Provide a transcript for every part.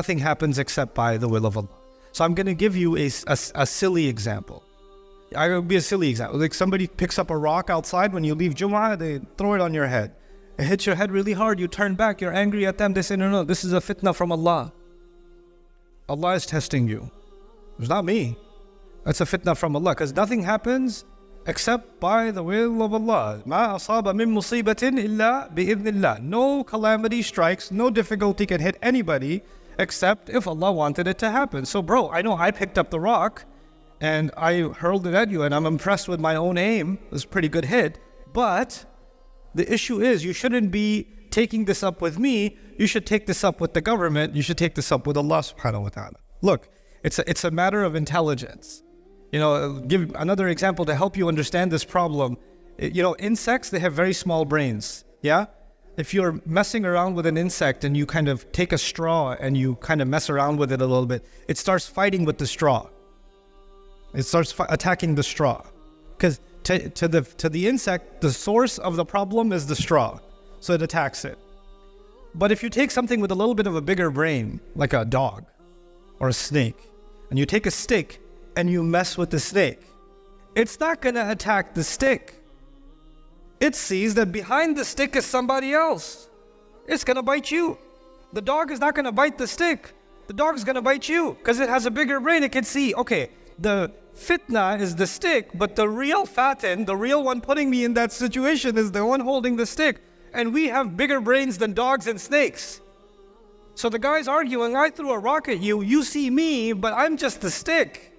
nothing happens except by the will of Allah. So I'm going to give you a silly example. I will be a silly example. Like somebody picks up a rock outside when you leave Jumu'ah, they throw it on your head. It hits your head really hard, you turn back, you're angry at them. They say, no, this is a fitna from Allah. Allah is testing you. It's not me. That's a fitna from Allah, because nothing happens except by the will of Allah. مَا أَصَابَ مِن مُصِيبَةٍ إِلَّا بِإِذْنِ اللَّهِ. No calamity strikes, no difficulty can hit anybody except if Allah wanted it to happen. So bro, I know I picked up the rock and I hurled it at you and I'm impressed with my own aim. It was a pretty good hit. But the issue is you shouldn't be taking this up with me. You should take this up with the government. You should take this up with Allah subhanahu wa ta'ala. Look, it's a matter of intelligence. You know, give another example to help you understand this problem. You know, insects, they have very small brains. Yeah? If you're messing around with an insect and you kind of take a straw and you kind of mess around with it a little bit, it starts fighting with the straw. It starts attacking the straw. Because to the insect, the source of the problem is the straw. So it attacks it. But if you take something with a little bit of a bigger brain, like a dog or a snake, and you take a stick and you mess with the snake, it's not going to attack the stick. It sees that behind the stick is somebody else. It's going to bite you. The dog is not going to bite the stick. The dog is going to bite you because it has a bigger brain. It can see, okay, the fitna is the stick, but the real fatin, the real one putting me in that situation is the one holding the stick. And we have bigger brains than dogs and snakes. So the guy's arguing, I threw a rock at you, you see me, but I'm just the stick.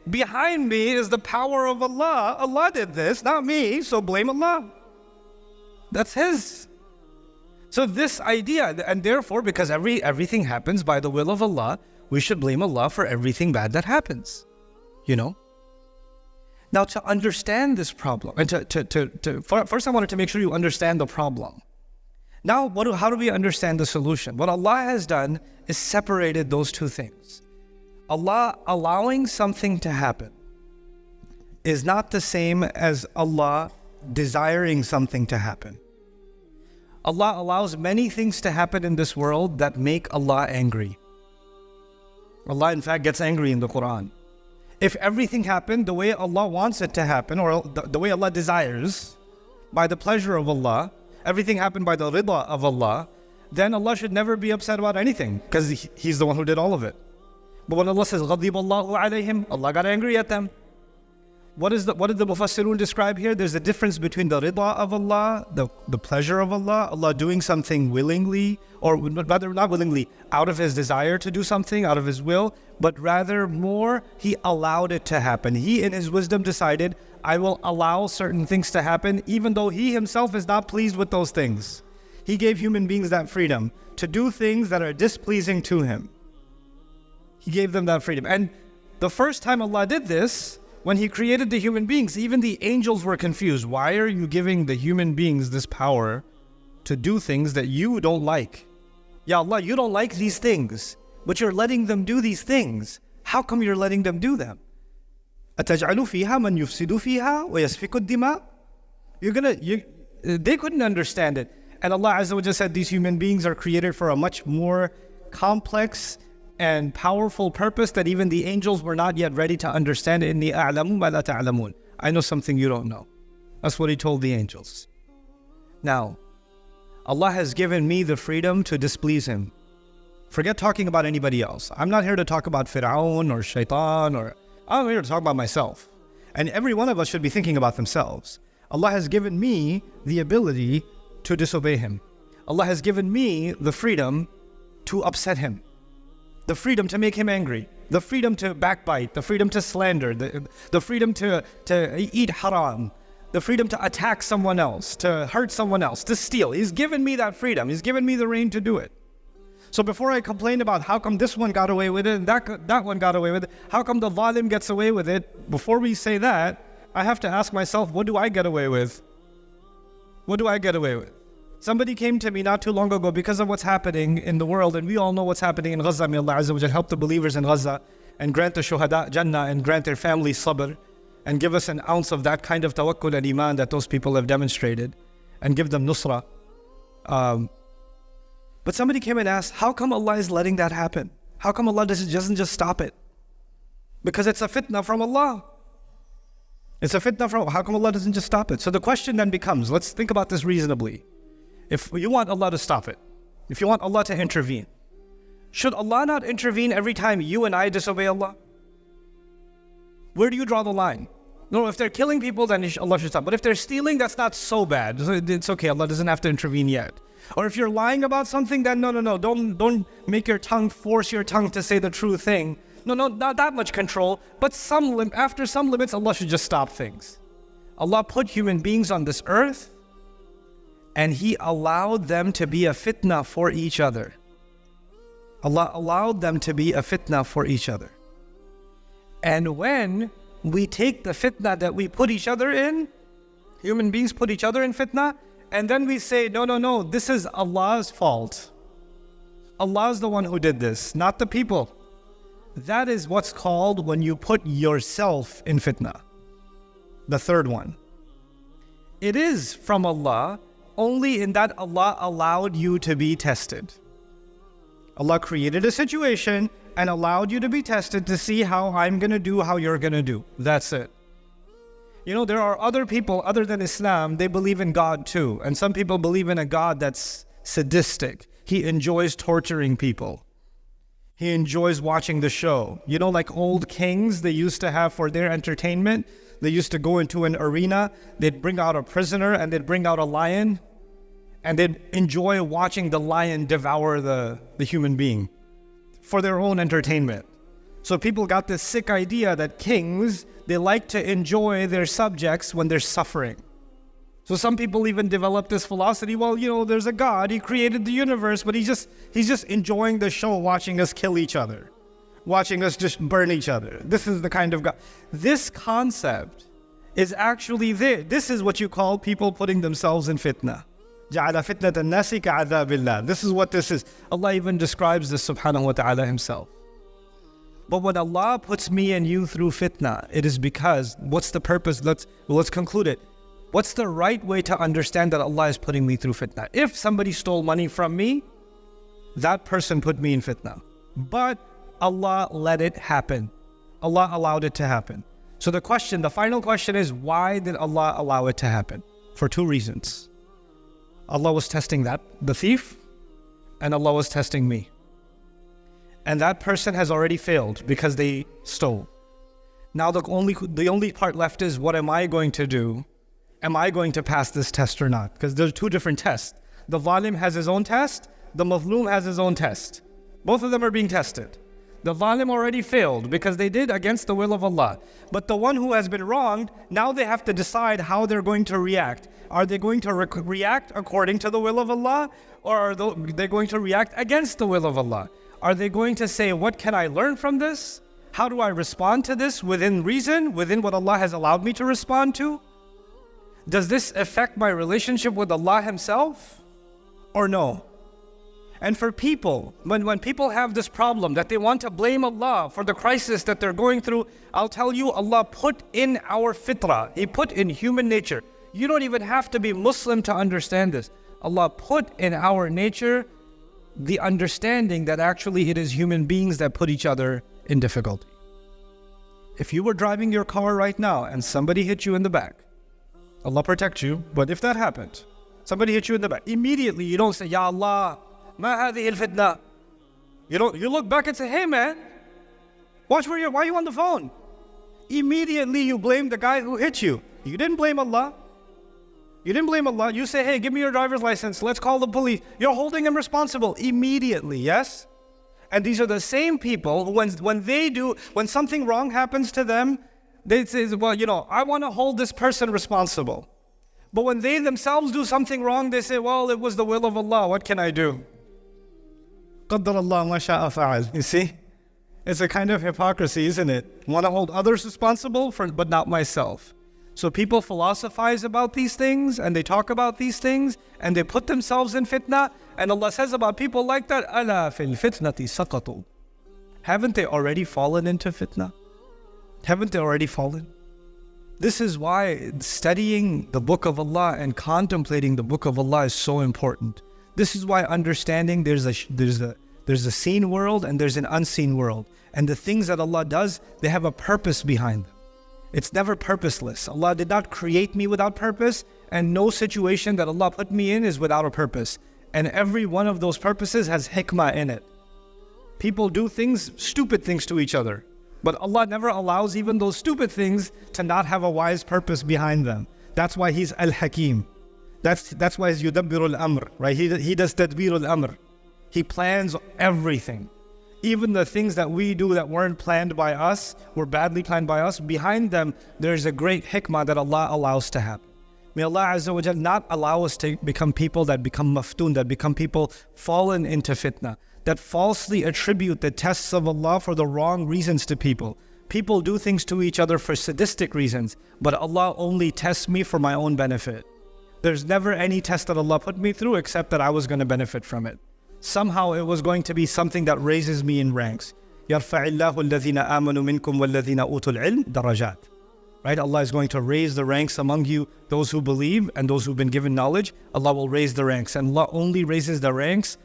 Behind me is the power of Allah. Allah did this, not me, so blame Allah. That's His. So this idea, and therefore, because everything happens by the will of Allah, we should blame Allah for everything bad that happens. You know? Now, to understand this problem, and first I wanted to make sure you understand the problem. Now, how do we understand the solution? What Allah has done is separated those two things. Allah allowing something to happen is not the same as Allah desiring something to happen. Allah allows many things to happen in this world that make Allah angry. Allah, in fact, gets angry in the Quran. If everything happened the way Allah wants it to happen, or the way Allah desires, by the pleasure of Allah, everything happened by the rida of Allah, then Allah should never be upset about anything, because He's the one who did all of it. But when Allah says, غَضِبَ اللَّهُ عَلَيْهِمْ, Allah got angry at them. What did the Mufassirun describe here? There's a difference between the rida of Allah, the pleasure of Allah, Allah doing something willingly, or rather not willingly, out of His desire to do something, out of His will, but rather more, He allowed it to happen. He in His wisdom decided, I will allow certain things to happen, even though He Himself is not pleased with those things. He gave human beings that freedom to do things that are displeasing to Him. He gave them that freedom. And the first time Allah did this, when He created the human beings, even the angels were confused. Why are you giving the human beings this power to do things that you don't like? Ya Allah, you don't like these things, but you're letting them do these things. How come you're letting them do them? أَتَجْعَلُ فِيهَا مَنْ يُفْسِدُ فِيهَا وَيَسْفِكُ الدِّمَاءِ They couldn't understand it. And Allah Azza wa Jalla said these human beings are created for a much more complex and powerful purpose that even the angels were not yet ready to understand. إِنِّي أَعْلَمُ مَا لَا تَعْلَمُونَ. I know something you don't know. That's what He told the angels. Now, Allah has given me the freedom to displease Him. Forget talking about anybody else. I'm not here to talk about Fir'aun or Shaitan, or I'm here to talk about myself. And every one of us should be thinking about themselves. Allah has given me the ability to disobey Him. Allah has given me the freedom to upset Him, the freedom to make Him angry, the freedom to backbite, the freedom to slander, the freedom to eat haram, the freedom to attack someone else, to hurt someone else, to steal. He's given me that freedom. He's given me the reign to do it. So before I complain about how come this one got away with it and that one got away with it, how come the zalim gets away with it, before we say that, I have to ask myself, what do I get away with? What do I get away with? Somebody came to me not too long ago because of what's happening in the world, and we all know what's happening in Gaza. May Allah Azza wa Jal help the believers in Gaza and grant the shuhada Jannah and grant their families sabr and give us an ounce of that kind of tawakkul and iman that those people have demonstrated and give them nusra. But somebody came and asked, how come Allah is letting that happen? How come Allah doesn't just stop it? Because it's a fitna from Allah. It's a fitna from, how come Allah doesn't just stop it? So the question then becomes, let's think about this reasonably. If you want Allah to stop it, if you want Allah to intervene, should Allah not intervene every time you and I disobey Allah? Where do you draw the line? No, if they're killing people, then Allah should stop. But if they're stealing, that's not so bad. It's okay, Allah doesn't have to intervene yet. Or if you're lying about something, then no, don't make your tongue, force your tongue to say the true thing. No, not that much control, but after some limits, Allah should just stop things. Allah put human beings on this earth, and He allowed them to be a fitna for each other. Allah allowed them to be a fitna for each other. And when we take the fitna that we put each other in, human beings put each other in fitna, and then we say, no, this is Allah's fault. Allah's the one who did this, not the people. That is what's called when you put yourself in fitna. The third one. It is from Allah only in that Allah allowed you to be tested. Allah created a situation and allowed you to be tested to see how I'm going to do, how you're going to do. That's it. You know, there are other people other than Islam, they believe in God too. And some people believe in a God that's sadistic. He enjoys torturing people. He enjoys watching the show. You know, like old kings they used to have for their entertainment. They used to go into an arena, they'd bring out a prisoner and they'd bring out a lion. And they'd enjoy watching the lion devour the human being for their own entertainment. So people got this sick idea that kings, they like to enjoy their subjects when they're suffering. So some people even develop this philosophy, well, you know, there's a God, He created the universe, but He's just enjoying the show, watching us kill each other, watching us just burn each other. This is the kind of God. This concept is actually there. This is what you call people putting themselves in fitna. جَعَلَ فِتْنَةَ النَّاسِ كَعَذَابِ اللَّهِ. This is what this is. Allah even describes this subhanahu wa ta'ala Himself. But when Allah puts me and you through fitna, it is because, what's the purpose? Let's conclude it. What's the right way to understand that Allah is putting me through fitna? If somebody stole money from me, that person put me in fitna. But Allah let it happen. Allah allowed it to happen. So the final question is, why did Allah allow it to happen? For two reasons. Allah was testing the thief, and Allah was testing me. And that person has already failed because they stole. Now the only part left is, what am I going to do? Am I going to pass this test or not? Because there's two different tests. The zalim has his own test, the mazloom has his own test. Both of them are being tested. The zalim already failed because they did against the will of Allah. But the one who has been wronged, now they have to decide how they're going to react. Are they going to react according to the will of Allah? Or are they going to react against the will of Allah? Are they going to say, what can I learn from this? How do I respond to this within reason, within what Allah has allowed me to respond to? Does this affect my relationship with Allah Himself? Or no? And for people, when people have this problem that they want to blame Allah for the crisis that they're going through, I'll tell you, Allah put in our fitrah, He put in human nature. You don't even have to be Muslim to understand this. Allah put in our nature the understanding that actually it is human beings that put each other in difficulty. If you were driving your car right now and somebody hit you in the back, Allah protect you, but if that happened, somebody hit you in the back, immediately you don't say, Ya Allah, ma hadhihi al-fitna. You look back and say, hey man, why are you on the phone? Immediately you blame the guy who hit you. You didn't blame Allah. You didn't blame Allah. You say, hey, give me your driver's license. Let's call the police. You're holding him responsible immediately, yes? And these are the same people who, when something wrong happens to them, they say, well, you know, I want to hold this person responsible. But when they themselves do something wrong, they say, well, it was the will of Allah. What can I do? قَدَّرَ اللَّهُ مَا شَاءَ فَعَلَ. You see? It's a kind of hypocrisy, isn't it? I want to hold others responsible, but not myself. So people philosophize about these things, and they talk about these things, and they put themselves in fitna. And Allah says about people like that, أَلَا فِي الْفِتْنَةِ سَقَطُوا. Haven't they already fallen into fitna? Haven't they already fallen? This is why studying the book of Allah and contemplating the book of Allah is so important. This is why understanding there's a There's a seen world and there's an unseen world. And the things that Allah does, they have a purpose behind them. It's never purposeless. Allah did not create me without purpose, and no situation that Allah put me in is without a purpose. And every one of those purposes has hikmah in it. People do things, stupid things to each other. But Allah never allows even those stupid things to not have a wise purpose behind them. That's why He's Al-Hakim. That's why He's Yudabbir al-Amr, right? He does Tadbir al-Amr. He plans everything. Even the things that we do that weren't planned by us, were badly planned by us, behind them, there's a great hikmah that Allah allows to happen. May Allah Azza wa Jal not allow us to become people that become maftun, that become people fallen into fitna, that falsely attribute the tests of Allah for the wrong reasons to people. People do things to each other for sadistic reasons, but Allah only tests me for my own benefit. There's never any test that Allah put me through except that I was going to benefit from it. Somehow it was going to be something that raises me in ranks. يَرْفَعِ اللَّهُ الَّذِينَ آمَنُوا مِنْكُمْ وَالَّذِينَ أُوتُوا الْعِلْمَ دَرَجَاتٍ. Right? Allah is going to raise the ranks among you, those who believe and those who've been given knowledge. Allah will raise the ranks, and Allah only raises the ranks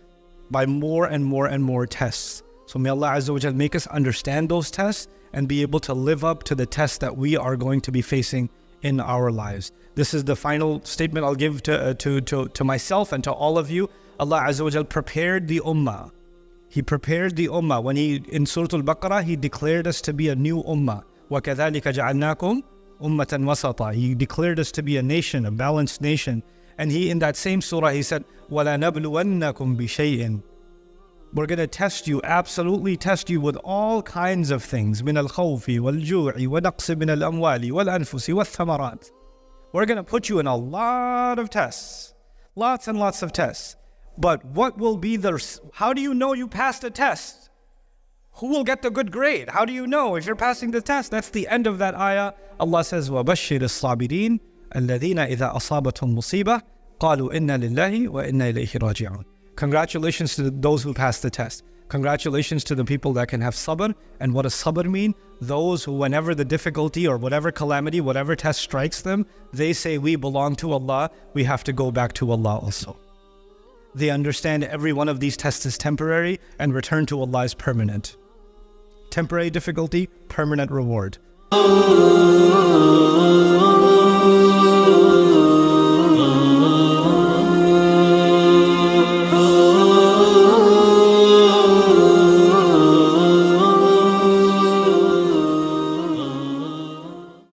by more and more and more tests. So may Allah Azza wa Jal make us understand those tests and be able to live up to the tests that we are going to be facing in our lives. This is the final statement I'll give to myself and to all of you. Allah Azza wa Jal prepared the ummah. He prepared the ummah. When in Surah Al-Baqarah, He declared us to be a new ummah. وَكَذَلِكَ جَعَلْنَاكُمْ أُمَّةً وَسَطًا. He declared us to be a nation, a balanced nation. And He, in that same surah, He said, وَلَنَبْلُوَنَّكُمْ بِشَيْءٍ. We're going to test you, absolutely test you with all kinds of things. مِنَ الْخَوْفِ وَالْجُوعِ وَنَقْصٍ مِنَ الْأَمْوَالِ وَالْأَنفُسِ وَالثَّمَرَاتِ. We're going to put you in a lot of tests. Lots and lots of tests. But what will be how do you know you passed a test? Who will get the good grade? How do you know if you're passing the test? That's the end of that ayah. Allah says, وَبَشِّرِ الصَّابِرِينَ الَّذِينَ إِذَا أَصَابَتْهُمْ مُصِيبَةٌ قَالُوا إِنَّا لِلَّهِ وَإِنَّا إِلَيْهِ رَاجِعُونَ. Congratulations to those who passed the test. Congratulations to the people that can have sabr. And what does sabr mean? Those who, whenever the difficulty or whatever calamity, whatever test strikes them, they say, we belong to Allah. We have to go back to Allah also. They understand every one of these tests is temporary and return to Allah is permanent. Temporary difficulty, permanent reward.